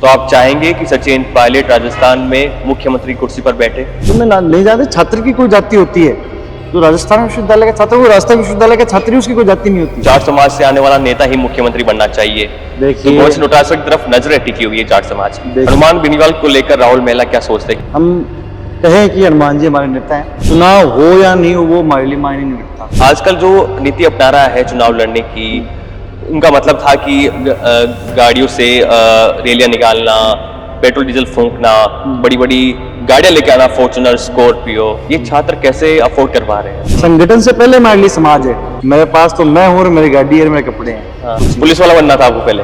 तो आप चाहेंगे कि सचिन पायलट राजस्थान में मुख्यमंत्री कुर्सी पर बैठे? तो मैं नहीं जानते छात्र की कोई जाति होती है, जो राजस्थान विश्वविद्यालय का छात्र वो राजस्थान विश्वविद्यालय का छात्र ही, उसकी कोई जाति नहीं होती। जाट समाज से आने वाला नेता ही मुख्यमंत्री बनना चाहिए। देखिए, तो गोविंद डोटासरा की तरफ नजरें टिकी हुई है जाट समाज की। हनुमान बेनीवाल को लेकर राहुल महिला क्या सोचते हैं? हम कहें कि हनुमान जी हमारे नेता हैं, चुनाव हो या नहीं हो वो हमारे लिए मायने नहीं रखता। आजकल जो नीति अपना रहा है चुनाव लड़ने की, उनका मतलब था कि गाड़ियों से रैलियां निकालना, पेट्रोल डीजल फूंकना, बड़ी बड़ी गाड़ियां लेके आना, फॉर्च्यूनर, स्कॉर्पियो, ये छात्र कैसे अफोर्ड कर पा रहे हैं? संगठन से पहले हमारे लिए समाज है। मेरे पास तो मैं हूँ और मेरी गाड़ी है, मेरे कपड़े हैं। हाँ, पुलिस वाला बनना था आपको पहले?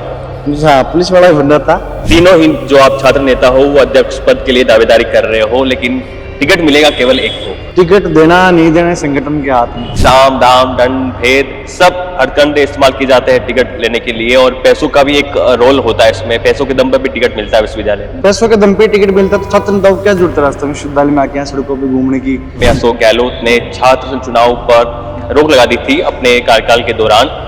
हाँ, पुलिस वाला ही बनना था। तीनों ही जो आप छात्र नेता हो वो अध्यक्ष पद के लिए दावेदारी कर रहे हो, लेकिन टिकट मिलेगा केवल एक को। टिकट देना नहीं देना संगठन के हाथ में। साम दाम दंड भेद सब हथकंडे इस्तेमाल किए जाते हैं टिकट लेने के लिए, और पैसों का भी एक रोल होता है इसमें। पैसों के दम पर भी टिकट मिलता है विश्वविद्यालय में। पैसों के दम पे टिकट मिलता तो छात्र नेताओं को क्या जरूरत है रास्ते विश्वविद्यालय में आके यहाँ सड़कों पे घूमने की? अशोक गहलोत ने छात्र चुनाव पर रोक लगा दी थी अपने कार्यकाल के दौरान।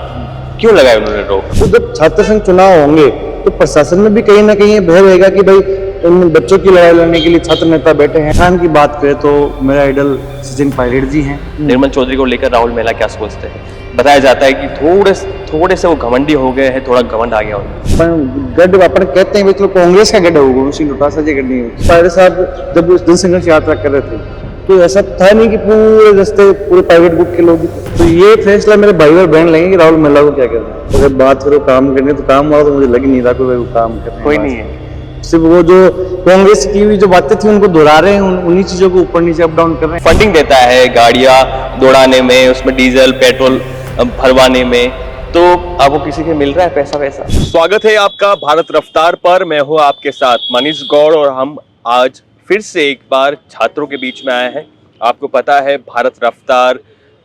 क्यों लगाई उन्होंने रोक? तो जब छात्र संघ चुनाव होंगे तो प्रशासन में भी कहीं ना कहीं भय रहेगा कि भाई उन बच्चों की लड़ाई लड़ने के लिए छात्र नेता बैठे हैं। खान की बात करें तो मेरा आइडल सचिन पायलट जी हैं। निर्मल चौधरी को लेकर राहुल महिला क्या सोचते हैं? बताया जाता है कि थोड़े से वो घमंडी हो गए हैं, थोड़ा घमंड आ गया उनमें। गढ़ अपन कहते हैं तो कांग्रेस का गढ़ होगा, गोविंद डोटासरा जी गढ़ नहीं होगा। पायलट साहब जब उस जनसंघर्ष यात्रा कर रहे थे तो ऐसा था नहीं कि पूरे रास्ते पूरे प्राइवेट बुक के लोग। तो ये फैसला मेरे भाई और बहन लेंगे कि राहुल महिला को क्या करना है। अगर बात करो काम करने तो काम वाला तो मुझे लग नहीं रहा कोई काम करने कोई नहीं है। सिर्फ वो जो कांग्रेस की हुई जो बातें थी उनको दोहरा रहे हैं, उन्हीं चीजों को ऊपर नीचे अप डाउन कर रहे हैं। फंडिंग देता है गाड़ियां दौड़ाने में, उसमें डीजल पेट्रोल भरवाने में, तो आपको किसी से मिल रहा है पैसा वैसा? स्वागत है आपका भारत रफ्तार पर। मैं हूं आपके साथ मनीष गौड़, और हम आज फिर से एक बार छात्रों के बीच में आए हैं। आपको पता है भारत रफ्तार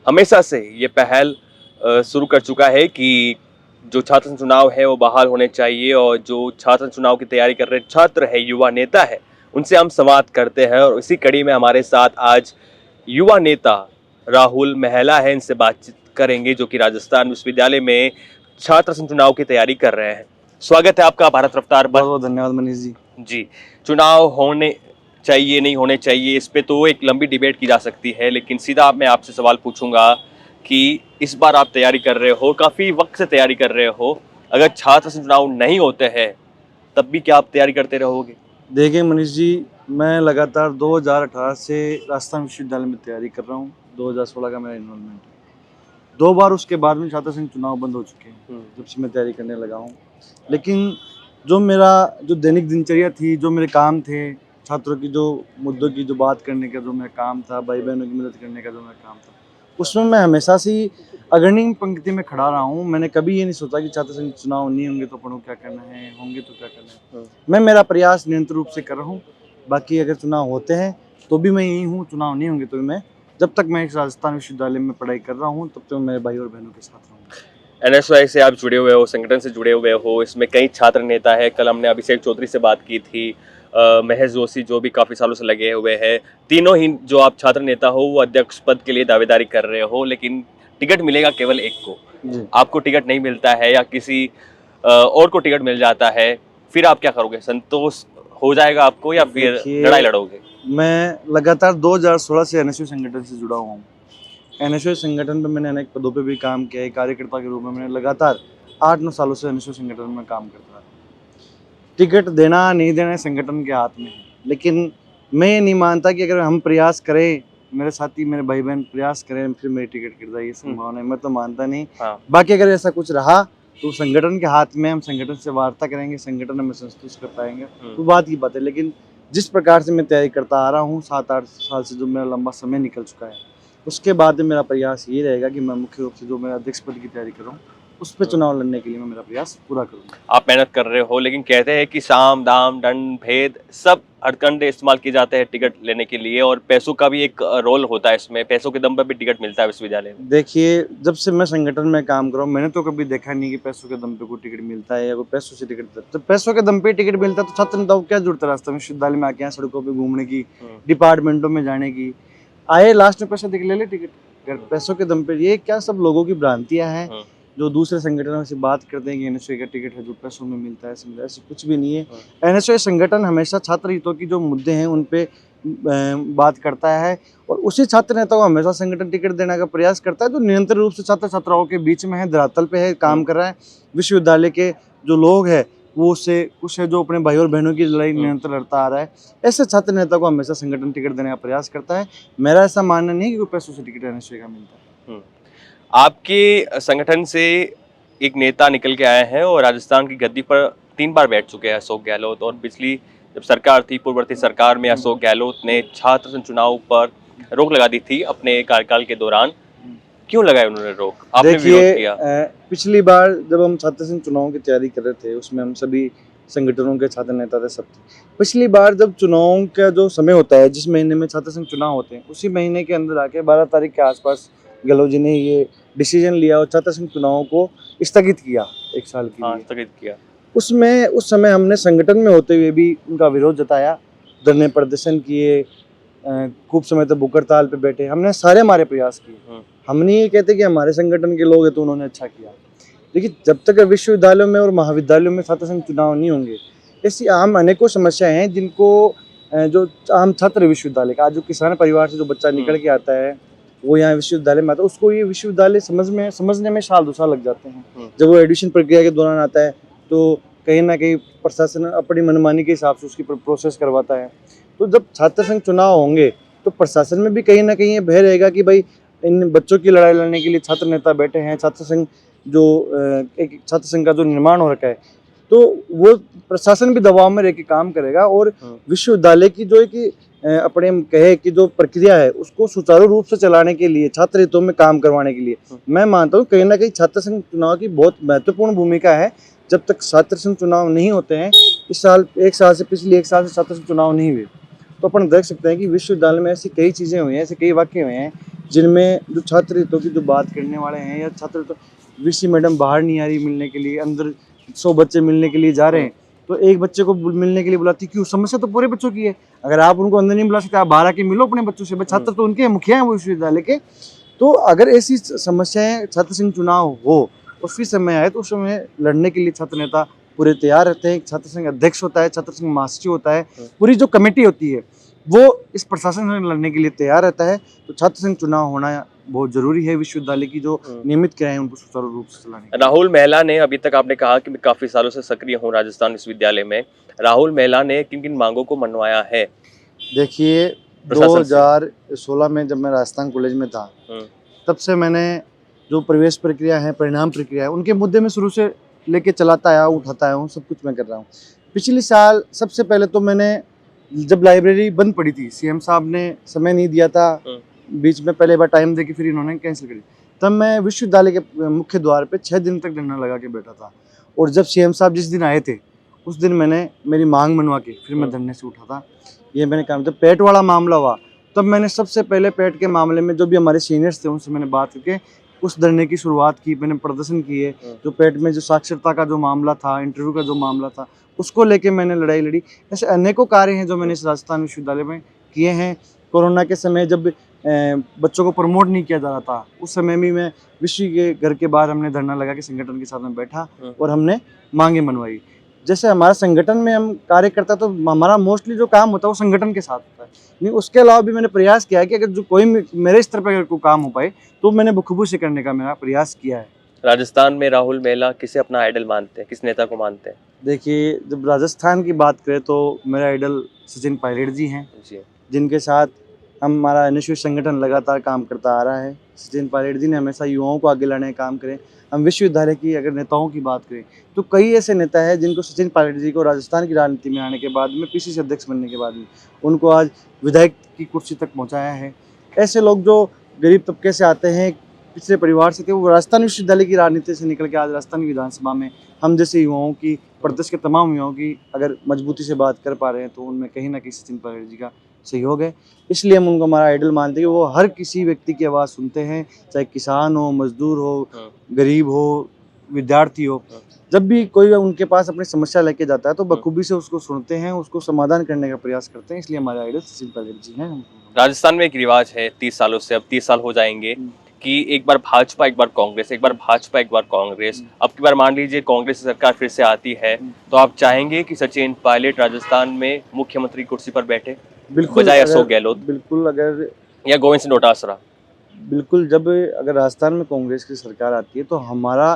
हमेशा से ये पहल शुरू कर चुका है कि जो छात्र चुनाव है वो बहाल होने चाहिए, और जो छात्र चुनाव की तैयारी कर रहे छात्र है, युवा नेता है, उनसे हम संवाद करते हैं। और इसी कड़ी में हमारे साथ आज युवा नेता राहुल महिला है, इनसे बातचीत करेंगे, जो कि राजस्थान विश्वविद्यालय में छात्र चुनाव की तैयारी कर रहे हैं। स्वागत है आपका भारत रफ्तार पर। बहुत बहुत धन्यवाद मनीष जी। जी, चुनाव होने चाहिए नहीं होने चाहिए, इस पे तो एक लंबी डिबेट की जा सकती है, लेकिन सीधा मैं आपसे सवाल पूछूंगा कि इस बार आप तैयारी कर रहे हो, काफ़ी वक्त से तैयारी कर रहे हो, अगर छात्र चुनाव नहीं होते हैं तब भी क्या आप तैयारी करते रहोगे? देखिए मनीष जी, मैं लगातार 2018 से राजस्थान विश्वविद्यालय में तैयारी कर रहा हूँ। 2016 का मेरा इन्वॉल्वमेंट है। 2 बार उसके बाद में छात्र संघ चुनाव बंद हो चुके हैं जब से मैं तैयारी करने लगा हूँ। लेकिन जो मेरा जो दैनिक दिनचर्या थी, जो मेरे काम थे, छात्रों की जो मुद्दों की जो बात करने का जो मेरा काम था, भाई बहनों की मदद करने का जो मेरा काम था, उसमें मैं हमेशा से अग्रणी पंक्ति में खड़ा रहा हूँ। मैंने कभी ये नहीं सोचा कि छात्र संघ चुनाव नहीं होंगे तो अपन को क्या करना है, होंगे तो क्या करना है। मैं मेरा प्रयास निरंतर रूप से कर रहा हूँ। बाकी अगर चुनाव होते हैं तो भी मैं यही हूँ, चुनाव नहीं होंगे तो भी मैं, जब तक मैं इस राजस्थान विश्वविद्यालय में पढ़ाई कर रहा हूँ तब तक मेरे भाई और बहनों के साथ रहूँगा। NSY से आप जुड़े हुए हो, संगठन से जुड़े हुए हो, इसमें कई छात्र नेता है। कल हमने अभिषेक चौधरी से बात की थी, महेश जोशी जो भी काफ़ी सालों से लगे हुए हैं। तीनों ही जो आप छात्र नेता हो वो अध्यक्ष पद के लिए दावेदारी कर रहे हो, लेकिन टिकट मिलेगा केवल एक को। आपको टिकट नहीं मिलता है या किसी और को टिकट मिल जाता है, फिर आप क्या करोगे? संतोष हो जाएगा आपको या फिर लड़ाई लड़ोगे? मैं लगातार 2016 से NSY संगठन से जुड़ा हुआ हूँ। NSY संगठन पे मैंने अनेक पदों पे भी काम किया है। कार्यकर्ता के रूप में मैंने लगातार 8-9 सालों से NSY संगठन में काम करता रहा। टिकट देना नहीं देना संगठन के हाथ में है, लेकिन मैं ये नहीं मानता कि अगर हम प्रयास करें, मेरे साथी मेरे भाई बहन प्रयास करें, फिर मेरी टिकट गिर जाए, ये संभावना है। मैं तो मानता नहीं। बाकी अगर ऐसा कुछ रहा तो संगठन के हाथ में, हम संगठन से वार्ता करेंगे, संगठन हमें संतुष्ट कर पाएंगे तो बात की बात है। लेकिन जिस प्रकार से मैं तैयारी करता आ रहा हूँ 7-8 साल से, जो मेरा लंबा समय निकल चुका है, उसके बाद मेरा प्रयास ये रहेगा कि मैं मुख्य रूप से जो मेरा अध्यक्ष पद की तैयारी कर रहा हूँ उस पर चुनाव लड़ने के लिए मैं मेरा प्रयास पूरा करूँगा। आप मेहनत कर रहे हो, लेकिन कहते हैं कि साम दाम दंड भेद सब हथकंडे इस्तेमाल किए जाते हैं टिकट लेने के लिए, और पैसों का भी एक रोल होता है इसमें। पैसों के दम पर भी टिकट मिलता है विश्वविद्यालय में। देखिए, जब से मैं संगठन में काम कर रहा हूँ मैंने तो कभी देखा नहीं कि पैसों के दम पे कोई टिकट मिलता है या कोई पैसों से टिकट देता है। जब पैसों के दम पे टिकट मिलता है तो छात्र नेताओं को क्या जरूरत है रास्ते विश्वविद्यालय में आके यहाँ सड़कों पर घूमने की, डिपार्टमेंटों में जाने की? आए लास्ट में पैसा देख ले टिकट। पैसों के दम पे ये क्या सब लोगों की भ्रांतियां हैं जो दूसरे संगठनों से बात करते हैं कि एनएसयूआई का टिकट है जो पैसों में मिलता है, ऐसे कुछ भी नहीं है। एनएसयूआई संगठन हमेशा छात्र हितों की जो मुद्दे हैं उन पे बात करता है और उसी छात्र नेता को हमेशा संगठन टिकट देने का प्रयास करता है जो निरंतर रूप से छात्र छात्राओं के बीच में है, धरातल पे है, काम कर रहा है। विश्वविद्यालय के जो लोग हैं वो उससे कुछ है जो अपने भाई और बहनों की लड़ाई निरंतर लड़ता आ रहा है। ऐसे छात्र नेता को हमेशा संगठन टिकट देने का प्रयास करता है। मेरा ऐसा मानना नहीं है कि कोई पैसों से टिकट एनएसयूआई का मिलता है। आपके संगठन से एक नेता निकल के आए हैं और राजस्थान की गद्दी पर 3 बार बैठ चुके हैं अशोक गहलोत, और पिछली जब सरकार थी पूर्ववर्ती सरकार में अशोक गहलोत ने छात्र संघ चुनाव पर रोक लगा दी थी अपने कार्यकाल के दौरान। क्यों लगाई उन्होंने रोक? आपने विरोध किया? पिछली बार जब हम छात्र संघ चुनाव की तैयारी कर रहे थे उसमें हम सभी संगठनों के छात्र नेता थे, सब थे। पिछली बार जब चुनाव का जो समय होता है, जिस महीने में छात्र संघ चुनाव होते हैं, उसी महीने के अंदर आके 12 तारीख के आसपास गहलोत जी ने ये डिसीजन लिया और छात्र संघ चुनाव को स्थगित किया 1 साल के लिए। स्थगित किया। उसमें उस समय हमने संगठन में होते हुए भी उनका विरोध जताया, धरने प्रदर्शन किए, खूब समय तक भूख हड़ताल पे बैठे, हमने सारे हमारे प्रयास किए। हम नहीं ये कहते कि हमारे संगठन के लोग हैं तो उन्होंने अच्छा किया। देखिए, जब तक विश्वविद्यालयों में और महाविद्यालयों में छात्र संघ चुनाव नहीं होंगे, ऐसी आम अनेकों समस्याएं हैं जिनको जो आम छात्र विश्वविद्यालय का, आज जो किसान परिवार से जो बच्चा निकल के आता है वो यहाँ विश्वविद्यालय में आता है, उसको ये विश्वविद्यालय समझने में साल 2 साल लग जाते हैं। जब वो एडमिशन प्रक्रिया के दौरान आता है तो कहीं ना कहीं प्रशासन अपनी मनमानी के हिसाब से उसकी प्रोसेस करवाता है। तो जब छात्र संघ चुनाव होंगे तो प्रशासन में भी कहीं ना कहीं ये भय रहेगा कि भाई इन बच्चों की लड़ाई लड़ने के लिए छात्र नेता बैठे हैं, छात्र संघ जो एक छात्र संघ का जो निर्माण हो रखा है, तो वो प्रशासन भी दबाव में रह के काम करेगा और विश्वविद्यालय की जो एक अपने कहे कि जो प्रक्रिया है उसको सुचारू रूप से चलाने के लिए, छात्र हितों में काम करवाने के लिए मैं मानता हूँ कहीं ना कहीं छात्र संघ चुनाव की बहुत महत्वपूर्ण भूमिका है। जब तक छात्र संघ चुनाव नहीं होते हैं, इस साल 1 साल से पिछले 1 साल से छात्र संघ चुनाव नहीं हुए, तो अपन देख सकते हैं कि विश्वविद्यालय में ऐसी कई चीज़ें हुई हैं, ऐसे कई वाक्य हुए हैं जिनमें जो छात्र हितों की जो बात करने वाले हैं या छात्र हितों, वीसी मैडम बाहर नहीं आ रही मिलने के लिए, अंदर 100 बच्चे मिलने के लिए जा रहे हैं तो एक बच्चे को मिलने के लिए बुलाती, क्यों? समस्या तो पूरे बच्चों की है। अगर आप उनको अंदर नहीं बुला सकते, आप बाहर आके मिलो अपने बच्चों से, छात्र तो उनके मुखिया हैं वो विश्वविद्यालय के। तो अगर ऐसी समस्याएं छात्र संघ चुनाव हो और फिर समय आए तो उस समय लड़ने के लिए छात्र नेता पूरे तैयार रहते हैं। छात्र संघ अध्यक्ष होता है, छात्र संघ महासचिव होता है, पूरी जो कमेटी होती है वो इस प्रशासन से लड़ने के लिए तैयार रहता है। तो छात्र संघ चुनाव होना बहुत जरूरी है विश्वविद्यालय की जो नियमित क्रियाएं उनको सुचारू रूप से चलाने। राहुल महिला ने, अभी तक आपने कहा कि मैं काफी सालों से सक्रिय हूँ राजस्थान विश्वविद्यालय में, राहुल महिला ने किन किन मांगों को मनवाया है? देखिए, 2016 में जब मैं राजस्थान कॉलेज में था तब से मैंने जो प्रवेश प्रक्रिया है, परिणाम प्रक्रिया है, उनके मुद्दे में शुरू से लेके चलाता आया, उठाता आया हूँ, सब कुछ मैं कर रहा हूँ। पिछले साल सबसे पहले तो मैंने जब लाइब्रेरी बंद पड़ी थी, सीएम साहब ने समय नहीं दिया था, बीच में पहले बार टाइम दे के फिर इन्होंने कैंसिल करी, तब मैं विश्वविद्यालय के मुख्य द्वार पे 6 दिन तक धरना लगा के बैठा था। और जब सीएम साहब जिस दिन आए थे उस दिन मैंने मेरी मांग मनवा के फिर मैं धरने से उठा था। ये मैंने काम, जब पेट वाला मामला हुआ तब मैंने सबसे पहले पेट के मामले में जो भी हमारे सीनियर्स थे उनसे मैंने बात करके उस धरने की शुरुआत की, मैंने प्रदर्शन किए। जो पेट में जो साक्षरता का जो मामला था, इंटरव्यू का जो मामला था, उसको लेके मैंने लड़ाई लड़ी। ऐसे अनेकों कार्य हैं जो मैंने इस राजस्थान विश्वविद्यालय में किए हैं। कोरोना के समय जब बच्चों को प्रमोट नहीं किया जा रहा था, उस समय भी मैं विश्व के घर के बाहर हमने धरना लगा के संगठन के साथ में बैठा और हमने मांगे मनवाई। जैसे हमारा संगठन में हम कार्य करता तो हमारा मोस्टली जो काम होता है वो संगठन के साथ होता है। नहीं, उसके अलावा भी मैंने प्रयास किया है कि अगर जो कोई मेरे स्तर पर अगर कोई काम हो पाए तो मैंने बखूबी से करने का मेरा प्रयास किया है। राजस्थान में राहुल महिला किसे अपना आइडल मानते हैं, किस नेता को मानते हैं? देखिए, जब राजस्थान की बात करें तो मेरा आइडल सचिन पायलट जी हैं, जिनके साथ हमारा एनएसयूआई संगठन लगातार काम करता आ रहा है। सचिन पायलट जी ने हमेशा युवाओं को आगे लाने का काम करें। हम विश्वविद्यालय की अगर नेताओं की बात करें तो कई ऐसे नेता हैं जिनको सचिन पायलट जी को राजस्थान की राजनीति में आने के बाद में, पीसीसी अध्यक्ष बनने के बाद में, उनको आज विधायक की कुर्सी तक पहुंचाया है। ऐसे लोग जो गरीब तबके से आते हैं, पिछले परिवार से थे, वो राजस्थान विश्वविद्यालय की राजनीति से निकल के आज राजस्थान विधानसभा में हम जैसे युवाओं की, प्रदेश के तमाम युवाओं की अगर मजबूती से बात कर पा रहे हैं तो उनमें कहीं ना कहीं सचिन पायलट जी का सहयोग है। इसलिए हम उनको हमारा आइडल मानते हैं कि वो हर किसी व्यक्ति की आवाज़ सुनते हैं, चाहे किसान हो, मजदूर हो, गरीब हो, विद्यार्थी हो। जब भी कोई उनके पास अपनी समस्या लेके जाता है तो बखूबी से उसको सुनते हैं, उसको समाधान करने का प्रयास करते हैं। इसलिए हमारे आइडल सचिन पायलट जी हैं। राजस्थान में एक रिवाज है 30 सालों से, अब 30 साल हो जाएंगे कि एक बार भाजपा एक बार कांग्रेस, एक बार भाजपा एक बार कांग्रेस, अब की बार मान लीजिए कांग्रेस की सरकार फिर से आती है, तो आप चाहेंगे कि सचिन पायलट राजस्थान में मुख्यमंत्री कुर्सी पर बैठे बजाय अशोक गहलोत बिल्कुल अगर या गोविंद सिंह डोटासरा? बिल्कुल जब अगर राजस्थान में कांग्रेस की सरकार आती है तो हमारा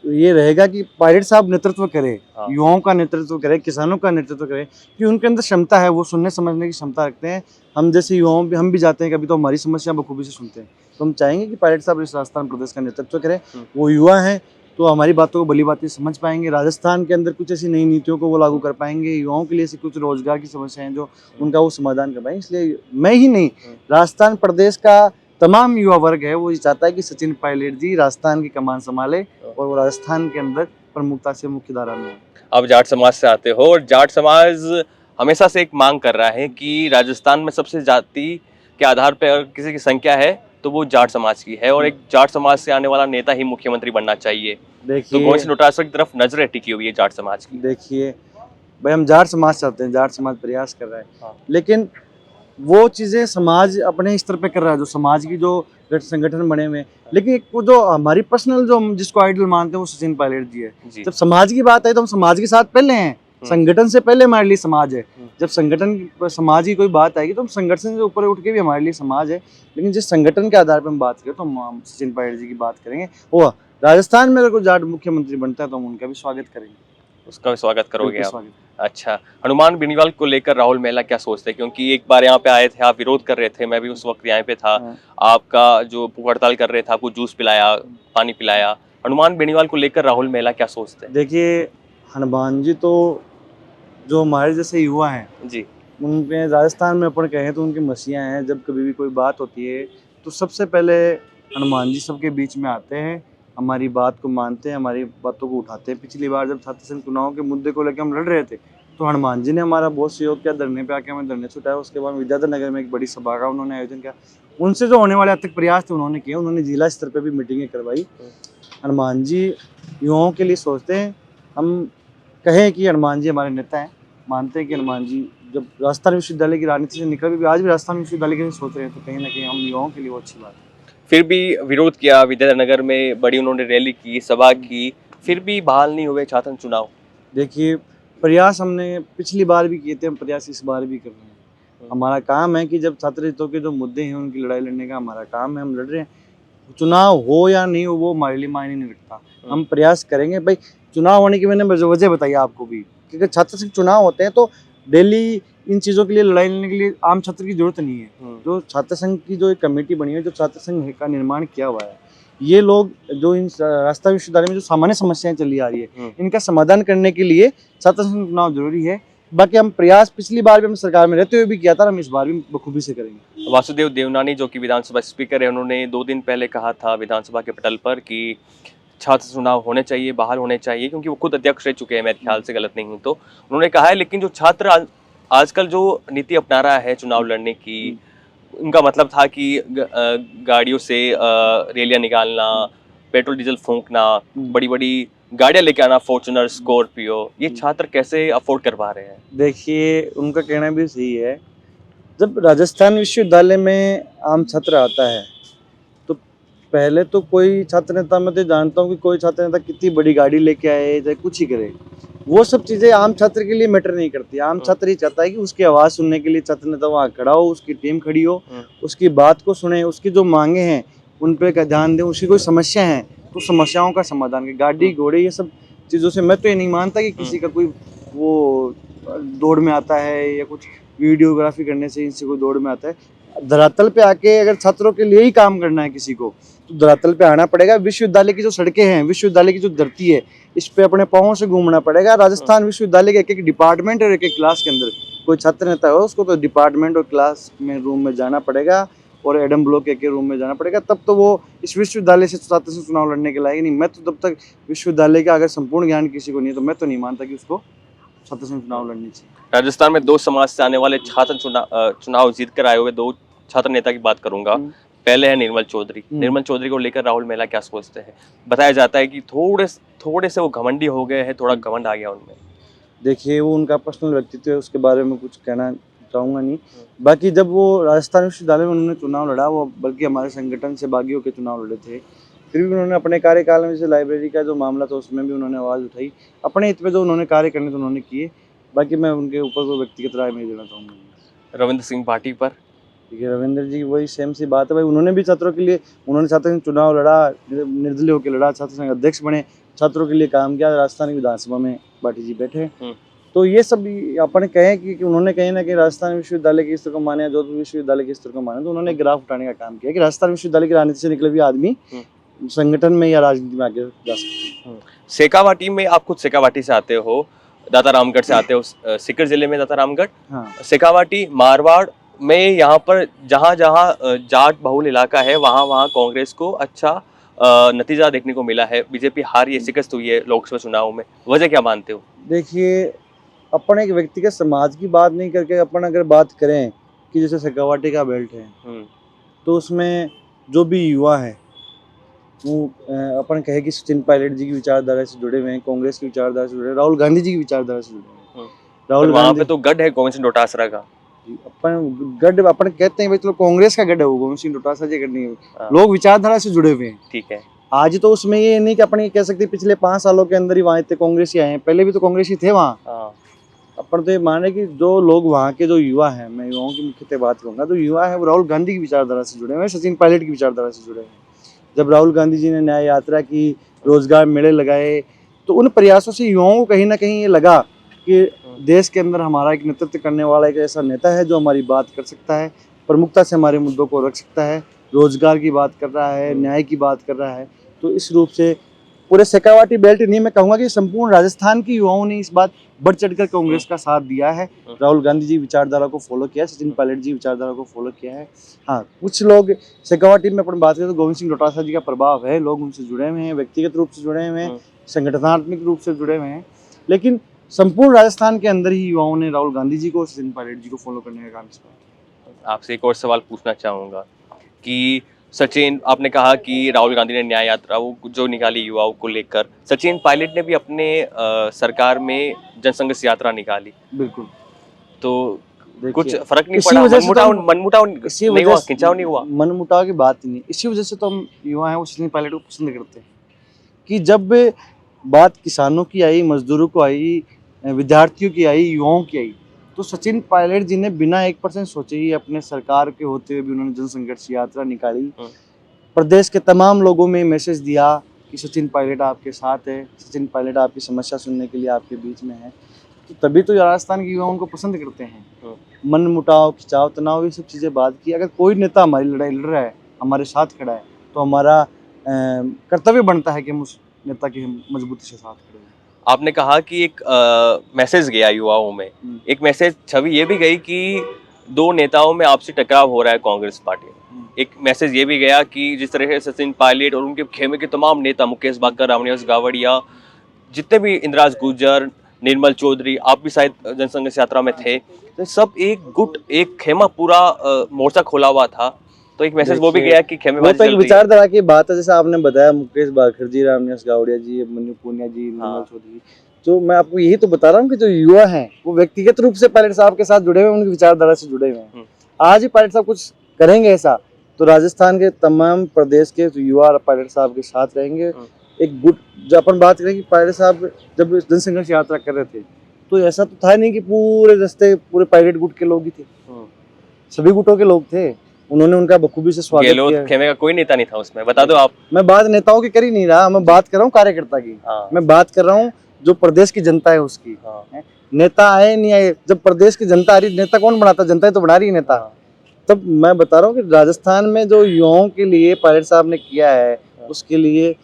ये रहेगा कि पायलट साहब नेतृत्व करें, हाँ। युवाओं का नेतृत्व करें, किसानों का नेतृत्व करें, कि उनके अंदर क्षमता है, वो सुनने समझने की क्षमता रखते हैं। हम जैसे युवाओं भी हम भी जाते हैं कभी, तो हमारी समस्या बखूबी से सुनते हैं। तो हम चाहेंगे कि पायलट साहब इस राजस्थान प्रदेश का नेतृत्व करें। वो युवा हैं तो हमारी बातों को भली बातें समझ पाएंगे, राजस्थान के अंदर कुछ ऐसी नई नीतियों को वो लागू कर पाएंगे, युवाओं के लिए ऐसी कुछ रोजगार की समस्याएं हैं जो उनका वो समाधान कर पाएंगे। इसलिए मैं ही नहीं, राजस्थान प्रदेश का तमाम युवा वर्ग है वो ये चाहता है कि सचिन पायलट जी राजस्थान की कमान संभाले और वो राजस्थान के अंदर प्रमुखता से मुख्य धारा में हो। आप जाट समाज से आते हो और जाट समाज हमेशा से एक मांग कर रहा है कि राजस्थान में सबसे जाति के आधार पर अगर किसी की संख्या है तो वो जाट समाज की है और एक जाट समाज से आने वाला नेता ही मुख्यमंत्री बनना चाहिए। तो देखिए गोविंद सिंह डोटासरा की तरफ नजरें टिकी हुई है जाट समाज की। देखिए भाई, हम जाट समाज चाहते हैं, जाट समाज प्रयास कर रहा है, हाँ। लेकिन वो चीज़ें समाज अपने स्तर पे कर रहा है, जो समाज की जो संगठन बने हुए हैं, लेकिन एक वो जो हमारी पर्सनल जो हम जिसको आइडल मानते हैं वो सचिन पायलट जी है। जी। जब समाज की बात है तो हम समाज के साथ पहले हैं, संगठन से पहले हमारे लिए समाज है। जब संगठन समाज की कोई बात आएगी तो हम संगठन से ऊपर उठ के भी हमारे लिए समाज है, लेकिन जिस संगठन के आधार पर हम बात करें तो हम सचिन पायलट जी की बात करेंगे। वो राजस्थान में अगर कोई जाट मुख्यमंत्री बनता है तो हम उनका भी स्वागत करेंगे। उसका भी स्वागत करोगे बिल्कुल आप? स्वागत। अच्छा, हनुमान बेनीवाल को लेकर राहुल महिला क्या सोचते हैं? क्योंकि एक बार यहाँ पे आए थे, आप विरोध कर रहे थे, मैं भी उस वक्त यहाँ पे था। हाँ। आपका जो भूख हड़ताल कर रहे थे, आपको जूस पिलाया, पानी पिलाया। हनुमान बेनीवाल को लेकर राहुल महिला क्या सोचते हैं? देखिए, हनुमान जी तो जो हमारे जैसे युवा हैं जी। उनके राजस्थान में अपन कहें तो उनकी मसीहा हैं। जब कभी भी कोई बात होती है तो सबसे पहले हनुमान जी सबके बीच में आते हैं, हमारी बात को मानते हैं, हमारी बातों को उठाते हैं। पिछली बार जब छात्र संघ चुनाव के मुद्दे को लेकर हम लड़ रहे थे तो हनुमान जी ने हमारा बहुत सहयोग किया, धरने पे आके हमें धरने छुटाया। उसके बाद विद्याधर नगर में एक बड़ी सभा का उन्होंने आयोजन किया। उनसे जो होने वाले अथक प्रयास थे उन्होंने किए, उन्होंने जिला स्तर पर भी मीटिंगें करवाई। हनुमान जी युवाओं के लिए सोचते हैं। हम कहें कि हनुमान जी हमारे नेता हैं, मानते हैं कि हनुमान जी जब राजस्थान विश्वविद्यालय की राजनीति से निकल भी आज भी राजस्थान विश्वविद्यालय के लिए सोच रहे हैं, तो कहीं ना कहीं हम युवाओं के लिए वो अच्छी बात है। फिर भी विरोध किया, विद्याधर नगर में बड़ी उन्होंने रैली की, सभा की, फिर भी बहाल नहीं हुए छात्र चुनाव। देखिए, प्रयास हमने पिछली बार भी किए थे, हम प्रयास इस बार भी कर रहे हैं। हमारा काम है कि जब छात्र हितों के जो मुद्दे हैं उनकी लड़ाई लड़ने का हमारा काम है, हम लड़ रहे हैं। चुनाव हो या नहीं हो वो हमारे लिए मायने नहीं रखता, हम प्रयास करेंगे। भाई, चुनाव होने की मैंने वजह बताई आपको भी, क्योंकि छात्र संघ चुनाव होते हैं तो डेली इन चीज़ों के लिए लड़ाई लड़ने के लिए आम छात्र की जरूरत नहीं है। जो छात्र संघ की जो एक कमेटी बनी है, जो छात्र संघ का निर्माण किया हुआ है, ये लोग जो इन राजस्थान विश्वविद्यालय में जो सामान्य समस्याएं चली आ रही है इनका समाधान करने के लिए छात्र संघ चुनाव जरूरी है। बाकी हम प्रयास पिछली बार भी हम सरकार में रहते हुए भी किया था, हम इस बार भी बखूबी से करेंगे। वासुदेव देवनानी जो कि विधानसभा स्पीकर है, उन्होंने 2 दिन पहले कहा था विधानसभा के पटल पर कि छात्र चुनाव होने चाहिए, बहाल होने चाहिए, क्योंकि वो खुद अध्यक्ष रह चुके हैं, मेरे ख्याल से गलत नहीं हूँ तो। उन्होंने कहा है, लेकिन जो छात्र आजकल जो नीति अपना रहा है चुनाव लड़ने की, उनका मतलब था कि गाड़ियों से रैलियां निकालना, पेट्रोल डीजल फूंकना, बड़ी बड़ी गाड़ियां लेके आना, फॉर्च्यूनर, स्कॉर्पियो, ये छात्र कैसे अफोर्ड कर पा रहे हैं? देखिए, उनका कहना भी सही है। जब राजस्थान विश्वविद्यालय में आम छात्र आता है तो पहले तो कोई छात्र नेता, मैं तो जानता हूँ कि कोई छात्र नेता कितनी बड़ी गाड़ी लेके आए चाहे कुछ ही करे, वो सब चीज़ें आम छात्र के लिए मैटर नहीं करती। आम छात्र ये चाहता है कि उसकी आवाज़ सुनने के लिए छात्र नेता वहाँ खड़ा हो, उसकी टीम खड़ी हो, उसकी बात को सुने, उसकी जो मांगे हैं उन पर ध्यान दें, उसकी कोई समस्या है तो समस्याओं का समाधान करें। गाड़ी घोड़े ये सब चीज़ों से मैं तो ये नहीं मानता कि किसी का कोई वो दौड़ में आता है या कुछ वीडियोग्राफी करने से इनसे कोई दौड़ में आता है। धरातल पे आके अगर छात्रों के लिए ही काम करना है किसी को तो धरातल पे आना पड़ेगा। विश्वविद्यालय की जो सड़कें हैं, विश्वविद्यालय की जो धरती है, इस पे अपने पाँवों से घूमना पड़ेगा। राजस्थान विश्वविद्यालय के एक एक डिपार्टमेंट और एक एक क्लास के अंदर कोई छात्र नेता हो उसको तो डिपार्टमेंट और क्लास में रूम में जाना पड़ेगा और एडम ब्लॉक के रूम में जाना पड़ेगा, तब तो वो इस विश्वविद्यालय से छात्र से चुनाव लड़ने के लायक नहीं। मैं तो जब तक विश्वविद्यालय का अगर संपूर्ण ज्ञान किसी को नहीं है तो मैं तो नहीं मानता कि उसको छात्र से चुनाव लड़नी चाहिए। राजस्थान में 2 समाज से आने वाले छात्र चुनाव जीत कर आए हुए 2 छात्र नेता की बात करूंगा। पहले है निर्मल चौधरी। निर्मल चौधरी को लेकर राहुल महिला क्या सोचते हैं? बताया जाता है कि थोड़े से वो घमंडी हो गए हैं, थोड़ा घमंड आ गया उनमें। देखिए, वो उनका पर्सनल व्यक्तित्व है, उसके बारे में कुछ कहना चाहूँगा नहीं। बाकी जब वो राजस्थान विश्वविद्यालय में उन्होंने चुनाव लड़ा, वो बल्कि हमारे संगठन से बागी होकर चुनाव लड़े थे, फिर भी उन्होंने अपने कार्यकाल में जैसे लाइब्रेरी का जो मामला था उसमें भी उन्होंने आवाज़ उठाई, अपने हित में जो उन्होंने कार्य करने तो उन्होंने किए। बाकी मैं उनके ऊपर कोई व्यक्तिगत राय नहीं देना चाहूँगा। रविंद्र सिंह भाटी पर देखिए रविंद्र जी वही सेम सी बात है भाई, उन्होंने भी छात्रों के लिए, उन्होंने छात्रों के चुनाव लड़ा, निर्दलीय होकर लड़ा, छात्र संघ अध्यक्ष बने, छात्रों के लिए काम किया, राजस्थान की विधानसभा में भाटी जी बैठे। तो ये सब अपन कहें कि उन्होंने कहीं ना कहीं राजस्थान विश्वविद्यालय के स्तर को माने, जोधपुर विश्वविद्यालय के स्तर को माने, तो उन्होंने ग्राफ उठाने का काम किया कि राजस्थान विश्वविद्यालय की राजनीति से निकले हुए आदमी संगठन में या राजनीति में आगे जा सकते हैं। शेखावाटी में, आप खुद शेखावाटी से आते हो, दाता रामगढ़ से आते हो, सीकर जिले में दाता रामगढ़, हाँ। शेखावाटी, मारवाड़ में यहाँ पर जहाँ जहाँ जाट बहुल इलाका है वहाँ वहाँ कांग्रेस को अच्छा नतीजा देखने को मिला है। बीजेपी हार ये शिकस्त हुई है लोकसभा चुनाव में, वजह क्या मानते हो? देखिए अपन एक व्यक्तिगत समाज की बात नहीं करके अपन अगर बात करें कि जैसे शेखावाटी का बेल्ट है तो उसमें जो भी युवा है वो अपन कहे कि सचिन पायलट जी की विचारधारा से जुड़े हुए हैं, कांग्रेस की विचारधारा से जुड़े हैं, राहुल गांधी जी की विचारधारा से जुड़े हैं। राहुल वहाँ पे तो गढ़ है गोविंद सिंह डोटासरा का, अपन गढ़ अपन कहते हैं भाई, चलो कांग्रेस का गढ़ है वो, गोविंद सिंह डोटासरा जी गढ़ नहीं है, लोग विचारधारा से जुड़े हुए हैं। ठीक है। आज तो उसमें ये नहीं कि अपन ये कह सकते पिछले 5 सालों के अंदर ही वहाँ इतने कांग्रेसी आए हैं, पहले भी तो कांग्रेसी थे वहाँ। अपन तो ये माने कि जो लोग वहाँ के जो युवा हैं, मैं युवाओं की मुख्यतः बात करूंगा, तो युवा है वो राहुल गांधी की विचारधारा से जुड़े हुए हैं, सचिन पायलट की विचारधारा से जुड़े हैं। जब राहुल गांधी जी ने न्याय यात्रा की, रोजगार मेले लगाए, तो उन प्रयासों से युवाओं को कहीं ना कहीं ये लगा कि देश के अंदर हमारा एक नेतृत्व करने वाला एक ऐसा नेता है जो हमारी बात कर सकता है, प्रमुखता से हमारे मुद्दों को रख सकता है, रोजगार की बात कर रहा है, न्याय की बात कर रहा है। तो इस रूप से पूरे शेखावाटी बेल्ट नहीं, मैं कहूँगा कि संपूर्ण राजस्थान की युवाओं ने इस बात बढ़ चढ़कर कांग्रेस का साथ दिया है, राहुल गांधी जी विचारधारा को फॉलो किया है, सचिन पायलट जी विचारधारा को फॉलो किया है। हाँ, कुछ लोग शेखावाटी में अपन बात करें तो गोविंद सिंह डोटासरा जी का प्रभाव है, लोग उनसे जुड़े हुए हैं, व्यक्तिगत रूप से जुड़े हुए हैं, संगठनात्मक रूप से जुड़े हुए हैं, लेकिन संपूर्ण राजस्थान के अंदर ही युवाओं ने राहुल गांधी जी को, सचिन पायलट जी को फॉलो करने का काम किया। आपसे एक और सवाल पूछना चाहूँगा कि सचिन, आपने कहा कि राहुल गांधी ने न्याय यात्रा वो जो निकाली युवाओं को लेकर, सचिन पायलट ने भी अपने सरकार में जनसंघर्ष यात्रा निकाली। बिल्कुल। तो कुछ फर्क नहीं पड़ा, मनमुटाव नहीं हुआ, खिंचाव नहीं हुआ? मनमुटाव की बात ही नहीं, इसी वजह से तो हम युवा हैं वो सचिन पायलट को पसंद करते हैं कि जब बात किसानों की आई, मजदूरों को आई, विद्यार्थियों की आई, युवाओं की आई, तो सचिन पायलट जी ने बिना 1% सोचे ही अपने सरकार के होते हुए भी उन्होंने जनसंघर्ष यात्रा निकाली, प्रदेश के तमाम लोगों में मैसेज दिया कि सचिन पायलट आपके साथ है, सचिन पायलट आपकी समस्या सुनने के लिए आपके बीच में है। तो तभी तो राजस्थान के युवाओं को पसंद करते हैं। मन मुटाव, खिंचाव, तनाव, ये सब चीज़ें बात की, अगर कोई नेता हमारी लड़ाई लड़ रहा है, हमारे साथ खड़ा है, तो हमारा कर्तव्य बनता है कि हम उस नेता की मजबूती से साथ खड़े हैं। आपने कहा कि एक मैसेज गया युवाओं में, एक मैसेज छवि ये भी गई कि दो नेताओं में आपसी टकराव हो रहा है कांग्रेस पार्टी में। एक मैसेज ये भी गया कि जिस तरह से सचिन पायलट और उनके खेमे के तमाम नेता, मुकेश बाकर, रामनिवास गावड़िया, जितने भी, इंद्राज गुर्जर, निर्मल चौधरी, आप भी शायद जनसंघर्ष यात्रा में थे, तो सब एक गुट, एक खेमा, पूरा मोर्चा खोला हुआ था। तो एक मैसेज वो भी गया कि खेमेबाजी चल रही है। विचारधारा की बात है, जैसे आपने बताया मुकेश बाकर जी, रामनिवास गावड़िया जी, मनु पूनिया जी, निर्मल चौधरी, तो मैं आपको यही तो बता रहा हूँ कि जो युवा हैं वो व्यक्तिगत रूप से पायलट साहब के साथ जुड़े हुए हैं, उनकी विचारधारा से जुड़े हुए हैं। आज ही पायलट साहब कुछ करेंगे ऐसा, तो राजस्थान के तमाम प्रदेश के युवा पायलट साहब के साथ रहेंगे। एक गुट, जो अपन बात करें कि पायलट साहब जब जनसंघर्ष यात्रा कर रहे थे तो ऐसा तो था नहीं कि पूरे रास्ते पूरे पायलट गुट के लोग ही थे, सभी गुटों के लोग थे। उन्होंने उनका बखूबी से स्वागत किया। खेमे का कोई नेता नहीं था उसमें, बता दो आप। मैं बात नेताओं की कर ही नहीं रहा, मैं बात कर रहा हूँ कार्यकर्ता की। मैं बात कर रहा हूँ जो प्रदेश की जनता है उसकी। नेता आए नहीं आए, जब प्रदेश की जनता आ रही, नेता कौन बनाता? जनता ही तो बना रही है नेता। तब मैं बता रहा हूँ कि राजस्थान में जो युवाओं के लिए पायलट साहब ने किया है, उसके लिए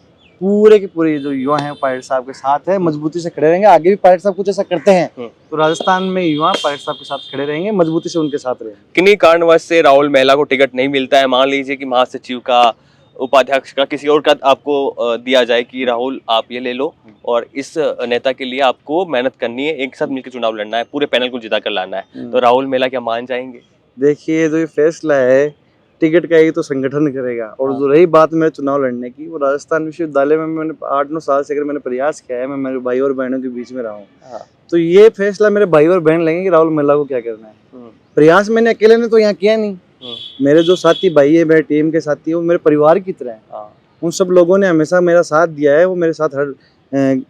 पूरे के पूरे जो युवा हैं पायलट साहब के साथ है, मजबूती से खड़े रहेंगे। आगे भी पायलट साहब कुछ ऐसा करते हैं तो राजस्थान में युवा पायलट साहब के साथ खड़े रहेंगे, मजबूती से उनके साथ रहेंगे। किन्हीं कारणवश से राहुल महिला को टिकट नहीं मिलता है, मान लीजिए कि महासचिव का, उपाध्यक्ष का, किसी और का आपको दिया जाए कि राहुल आप ये ले लो और इस नेता के लिए आपको मेहनत करनी है, एक साथ मिलकर चुनाव लड़ना है, पूरे पैनल को जिता कर लाना है, तो राहुल महिला क्या मान जाएंगे? देखिए, जो ये फैसला है टिकट का ये तो संगठन करेगा, और जो रही बात मेरे चुनाव लड़ने की, वो राजस्थान विश्वविद्यालय में मैंने 8-9 साल से अगर मैंने प्रयास किया है, मैं मेरे भाई और बहनों के बीच में रहा हूँ, तो ये फैसला मेरे भाई और बहन लेंगे कि राहुल महिला को क्या करना है। प्रयास मैंने अकेले ने तो यहाँ किया नहीं, मेरे जो साथी भाई है, मेरे टीम के साथी है, वो मेरे परिवार की तरह है। उन सब लोगों ने हमेशा मेरा साथ दिया है, वो मेरे साथ हर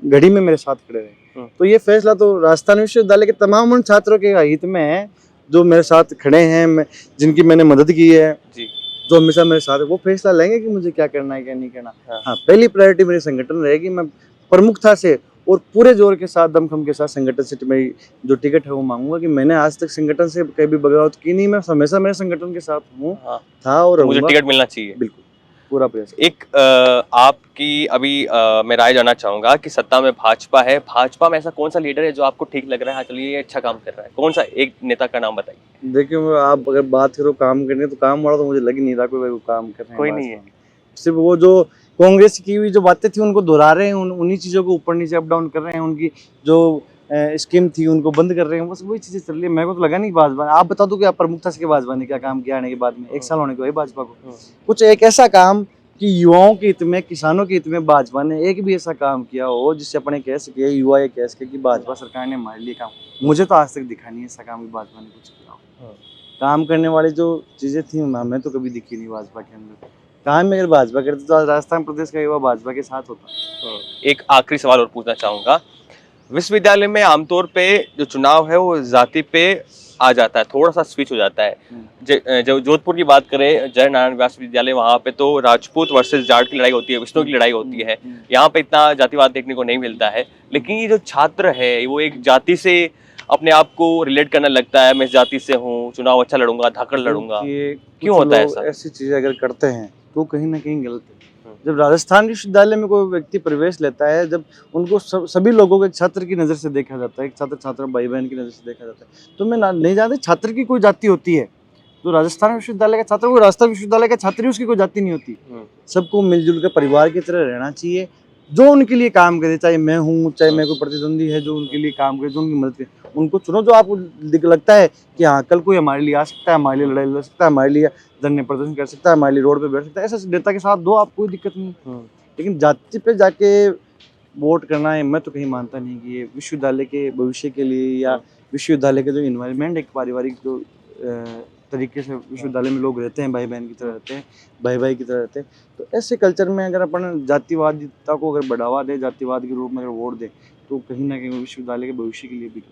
घड़ी में मेरे साथ खड़े रहे। तो ये फैसला तो राजस्थान विश्वविद्यालय के तमाम उन छात्रों के हित में है जो मेरे साथ खड़े हैं, जिनकी मैंने मदद की है जी, जो हमेशा मेरे साथ है। वो फैसला लेंगे कि मुझे क्या करना है क्या नहीं करना। हाँ, पहली प्रायोरिटी मेरी संगठन रहेगी। मैं प्रमुखता से और पूरे जोर के साथ, दमखम के साथ संगठन से मेरी जो टिकट है वो मांगूंगा कि मैंने आज तक संगठन से कभी बगावत की नहीं, मैं हमेशा मेरे संगठन के साथ हूँ, था और मुझे टिकट मिलना चाहिए। बिल्कुल पूरा प्रयास। एक आपकी अभी मैं राय जानना चाहूंगा कि सत्ता में भाजपा है, भाजपा में ऐसा कौन सा लीडर है जो आपको ठीक लग रहा है, हाँ चलिए ये अच्छा काम कर रहा है, कौन सा एक नेता का नाम बताइए। देखिए, आप अगर बात करो काम करने, तो काम वाला तो मुझे लग ही नहीं रहा कोई काम कर रहे हैं, कोई नहीं है। सिर्फ वो जो कांग्रेस की हुई जो बातें थी उनको दोहरा रहे हैं, उन्हीं चीजों को ऊपर नीचे अप डाउन कर रहे हैं, उनकी जो स्कीम थी उनको बंद कर रहे हैं, बस वही चीजें चल रही है। मेरे को तो लगा नहीं भाजपा। आप बता दो कि आप प्रमुखता से भाजपा ने क्या काम किया आने के बाद में, 1 साल होने के बाद भाजपा को कुछ एक ऐसा काम कि युवाओं के हित में, किसानों के हित में भाजपा ने एक भी ऐसा काम किया हो जिससे अपने कह सके, युवा ये कह सके कि भाजपा सरकार ने हमारे लिए काम, मुझे तो आज तक दिखा नहीं ऐसा काम कि भाजपा ने कुछ किया हो। काम करने वाली जो चीजें थी हमें तो कभी दिखी नहीं भाजपा के अंदर। काम में अगर भाजपा करते तो आज राजस्थान प्रदेश का युवा भाजपा के साथ होता। एक आखिरी सवाल और पूछना चाहूंगा, विश्वविद्यालय में आमतौर पे जो चुनाव है वो जाति पे आ जाता है, थोड़ा सा स्विच हो जाता है। जो जोधपुर की बात करें, जय नारायण व्यास विद्यालय, वहाँ पे तो राजपूत वर्सेस जाट की लड़ाई होती है, विष्णु की लड़ाई होती है। यहाँ पे इतना जातिवाद देखने को नहीं मिलता है, लेकिन ये जो छात्र है वो एक जाति से अपने आप को रिलेट करने लगता है, मैं इस जाति से हूँ, चुनाव अच्छा लड़ूंगा, धाकड़ लड़ूंगा। क्यों होता है ऐसा? ऐसी चीजें अगर करते हैं तो कहीं ना कहीं गलत है। जब राजस्थान विश्वविद्यालय में कोई व्यक्ति प्रवेश लेता है, जब उनको सभी लोगों को एक छात्र की नज़र से देखा जाता है, एक छात्र छात्रा भाई बहन की नज़र से देखा जाता है, तो मैं नहीं जानता छात्र की कोई जाति होती है। जो राजस्थान विश्वविद्यालय का छात्र, वो राजस्थान विश्वविद्यालय का छात्र ही, उसकी कोई जाति नहीं होती। सबको मिलजुल कर परिवार की तरह रहना चाहिए, जो उनके लिए काम करे, चाहे मैं हूँ, चाहे मैं कोई प्रतिद्वंदी है जो उनके लिए काम करे, जो उनकी मदद करे, उनको चुनो। जो आपको लगता है कि हाँ कल कोई हमारे लिए आ सकता है, हमारे लिए लड़ाई लड़ सकता है, हमारे लिए धरने प्रदर्शन कर सकता है, हमारे लिए रोड पे बैठ सकता है, ऐसा नेता के साथ दो, आप कोई दिक्कत नहीं। लेकिन जाति पे जाके वोट करना है, मैं तो कहीं मानता नहीं कि ये विश्वविद्यालय के भविष्य के लिए या विश्वविद्यालय के जो इन्वायरमेंट, एक पारिवारिक जो तरीके से विश्वविद्यालय में लोग रहते हैं, भाई बहन की तरह रहते हैं, भाई भाई की तरह रहते हैं, तो ऐसे कल्चर में अगर अपन जातिवादिता को अगर बढ़ावा दे, जातिवाद के रूप में अगर वोट दे, तो कहीं ना कहीं विश्वविद्यालय के भविष्य के लिए भी।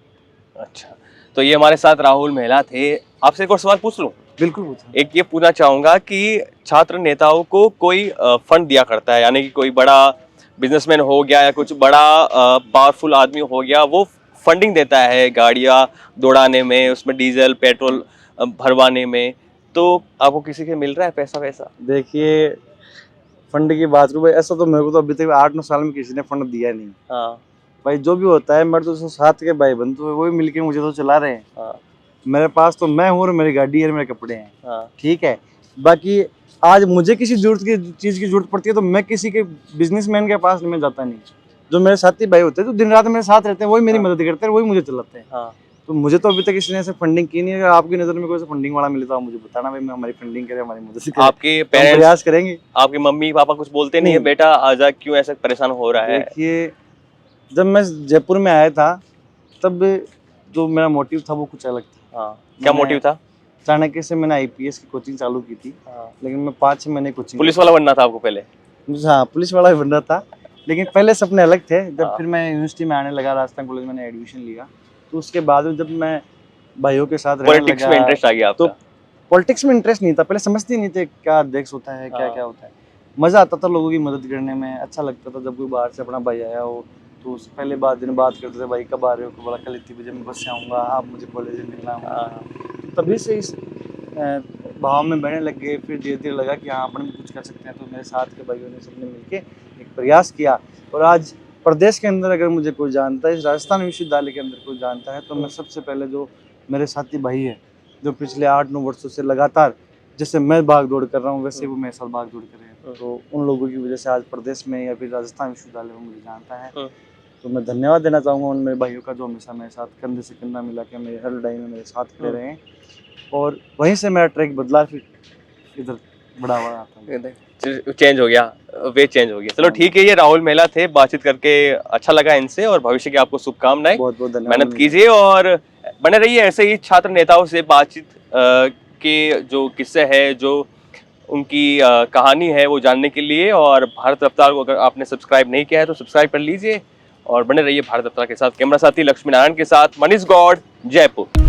अच्छा, तो ये हमारे साथ राहुल मेहला थे। आपसे एक और सवाल पूछ लूं? बिल्कुल पूछो। एक ये पूछना चाहूंगा कि छात्र नेताओं को कोई फंड दिया करता है, यानी कि कोई बड़ा बिजनेसमैन हो गया या कुछ बड़ा पावरफुल आदमी हो गया, वो फंडिंग देता है गाड़ियां दौड़ाने में, उसमें डीजल पेट्रोल भरवाने में, तो आपको किसी के मिल रहा है पैसा वैसा? देखिए, फंड की बात करूँ भाई, ऐसा तो मेरे को तो अभी तक 8-9 साल में किसी ने फंड दिया नहीं। हाँ भाई, जो भी होता है, मेरे तो साथ के भाई बंधु है, वही मिलके मुझे तो चला रहे हैं। हाँ। मेरे पास तो मैं हूँ और मेरी गाड़ी है, मेरे कपड़े हैं। हाँ। ठीक है, बाकी आज मुझे किसी जरूरत की चीज़ की जरूरत पड़ती है तो मैं किसी के बिजनेसमैन के पास मैं जाता नहीं। जो मेरे साथी भाई होते हैं, जो दिन रात मेरे साथ रहते हैं, वही मेरी मदद करते हैं, वही मुझे चलाते हैं। हाँ। तो मुझे तो अभी तक किसी ने ऐसे फंडिंग की नहीं है। अगर आपकी नज़र में कोई फंडिंग वाला मिले तो आप मुझे बताना, भाई मैं हमारी फंडिंग करें, हमारी मदद करें। आपके पेरेंट्स प्रयास करेंगे। आपके मम्मी पापा कुछ बोलते नहीं है बेटा आजा, क्यों ऐसा परेशान हो रहा है? देखिए, जब मैं जयपुर में आया था तब जो मेरा मोटिव था वो कुछ अलग था। हाँ, क्या मोटिव था? चाणक्य से मैंने IPS की कोचिंग चालू की थी। हाँ। लेकिन मैं 5-6 महीने कोचिंग। पुलिस वाला बनना था आपको पहले? हाँ, पुलिस वाला भी बन रहा था, लेकिन पहले सपने अलग थे। जब फिर मैं यूनिवर्सिटी में आने लगा, राजस्थान कॉलेज में मैंने एडमिशन लिया, तो उसके बाद में जब मैं भाइयों के साथ पॉलिटिक्स में इंटरेस्ट आ गया आपका? तो पॉलिटिक्स में इंटरेस्ट नहीं था, पहले समझते नहीं थे क्या अध्यक्ष होता है, क्या क्या होता है। मजा आता था लोगों की मदद करने में, अच्छा लगता था जब कोई बाहर से अपना भाई आया हो तो उससे पहले दिन बात करते थे, भाई कब आ रहे हो, बोला कल इतने बजे मैं बस से आऊँगा, आप मुझे कॉलेज में मिलना। तो तभी से इस भाव में बढ़ने लग गए। फिर धीरे धीरे लगा कि हाँ अपन भी कुछ कर सकते हैं, तो मेरे साथ के भाइयों ने सबने मिलके एक प्रयास किया। और आज प्रदेश के अंदर अगर मुझे कोई जानता है, इस राजस्थान विश्वविद्यालय के अंदर कोई जानता है, तो मैं सबसे पहले जो मेरे साथी भाई है, जो पिछले 8-9 वर्षों से लगातार जैसे मैं भाग दौड़ कर रहा हूँ, वैसे वो मेरे साथ भाग दौड़ कर रहे हैं, तो उन लोगों की वजह से आज प्रदेश में या फिर राजस्थान विश्वविद्यालय में मुझे जानता है। तो मैं धन्यवाद देना चाहूँगा उन मेरे भाइयों का, जो हमेशा मेरे साथ कंधे से कंधा मिला के मेरे हर लड़ाई में मेरे साथ खड़े रहे हैं। और वहीं से मेरा ट्रैक बदला, फिर इधर बड़ा हुआ आता चेंज हो गया, वे चेंज हो गया। चलो ठीक है, ये राहुल मेहला थे, बातचीत करके अच्छा लगा इनसे, और भविष्य की आपको शुभकामनाएं। बहुत बहुत धन्यवाद। मेहनत कीजिए और बने रहिए ऐसे ही छात्र नेताओं से बातचीत के जो किस्से है, जो उनकी कहानी है वो जानने के लिए। और भारत रफ्तार को अगर आपने सब्सक्राइब नहीं किया है तो सब्सक्राइब कर लीजिए और बने रहिए भारत रफ्तार के साथ। कैमरा साथी लक्ष्मी नारायण के साथ मनीष गौड़, जयपुर।